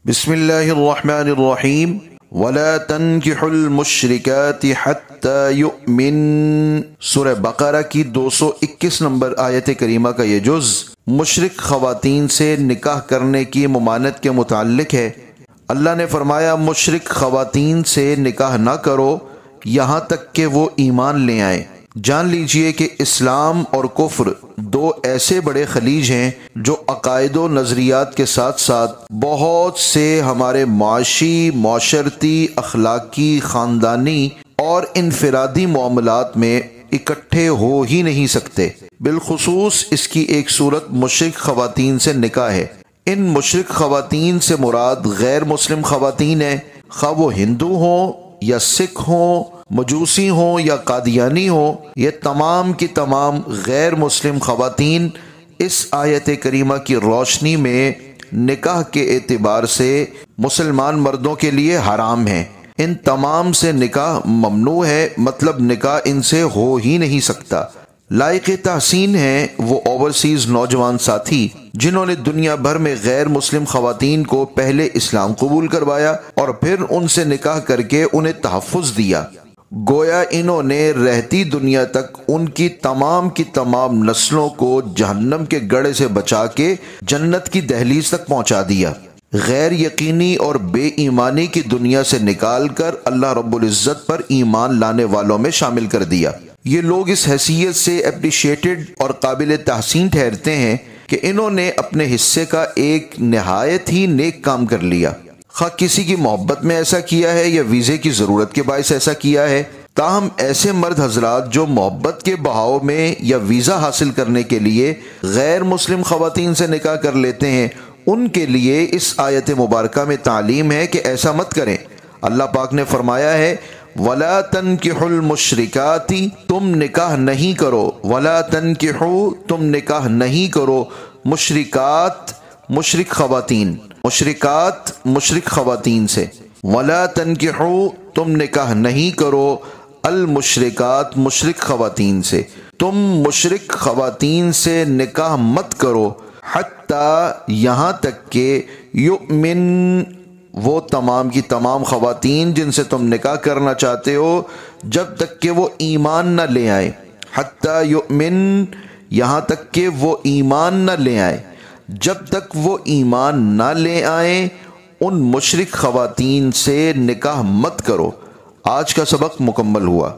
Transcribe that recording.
بسم اللہ الرحمن الرحیم ولا تنکحوا المشرکات حتی یؤمن۔ سورہ بقرہ کی 221 نمبر آیت کریمہ کا یہ جز مشرک خواتین سے نکاح کرنے کی ممانعت کے متعلق ہے۔ اللہ نے فرمایا مشرک خواتین سے نکاح نہ کرو یہاں تک کہ وہ ایمان لے آئیں۔ جان لیجئے کہ اسلام اور کفر دو ایسے بڑے خلیج ہیں جو عقائد و نظریات کے ساتھ ساتھ بہت سے ہمارے معاشی، معاشرتی، اخلاقی، خاندانی اور انفرادی معاملات میں اکٹھے ہو ہی نہیں سکتے۔ بالخصوص اس کی ایک صورت مشرک خواتین سے نکاح ہے۔ ان مشرک خواتین سے مراد غیر مسلم خواتین ہیں، خواہ وہ ہندو ہوں یا سکھ ہوں، مجوسی ہوں یا قادیانی ہوں۔ یہ تمام کی تمام غیر مسلم خواتین اس آیت کریمہ کی روشنی میں نکاح کے اعتبار سے مسلمان مردوں کے لیے حرام ہیں۔ ان تمام سے نکاح ممنوع ہے، مطلب نکاح ان سے ہو ہی نہیں سکتا۔ لائق تحسین ہیں وہ اوورسیز نوجوان ساتھی جنہوں نے دنیا بھر میں غیر مسلم خواتین کو پہلے اسلام قبول کروایا اور پھر ان سے نکاح کر کے انہیں تحفظ دیا۔ گویا انہوں نے رہتی دنیا تک ان کی تمام نسلوں کو جہنم کے گڑھے سے بچا کے جنت کی دہلیز تک پہنچا دیا۔ غیر یقینی اور بے ایمانی کی دنیا سے نکال کر اللہ رب العزت پر ایمان لانے والوں میں شامل کر دیا۔ یہ لوگ اس حیثیت سے اپریشیٹڈ اور قابل تحسین ٹھہرتے ہیں کہ انہوں نے اپنے حصے کا ایک نہایت ہی نیک کام کر لیا، خواہ کسی کی محبت میں ایسا کیا ہے یا ویزے کی ضرورت کے باعث ایسا کیا ہے۔ تاہم ایسے مرد حضرات جو محبت کے بہاؤ میں یا ویزا حاصل کرنے کے لیے غیر مسلم خواتین سے نکاح کر لیتے ہیں، ان کے لیے اس آیت مبارکہ میں تعلیم ہے کہ ایسا مت کریں۔ اللہ پاک نے فرمایا ہے وَلَا تَنْكِحُوا الْمُشْرِكَاتِ، تم نکاح نہیں کرو، وَلَا تَنْكِحُوا، تم نکاح نہیں کرو، مشرکات، مشرک خواتین، مشرکات مشرک خواتین سے، وَلَا تَنْكِحُوا، تم نکاح نہیں کرو، المشرکات مشرک خواتین سے، تم مشرک خواتین سے نکاح مت کرو، حتیٰ یہاں تک کہ یؤمن، وہ تمام کی تمام خواتین جن سے تم نکاح کرنا چاہتے ہو جب تک کہ وہ ایمان نہ لے آئیں، حتیٰ یؤمن، یہاں تک کہ وہ ایمان نہ لے آئیں، جب تک وہ ایمان نہ لے آئیں ان مشرک خواتین سے نکاح مت کرو۔ آج کا سبق مکمل ہوا۔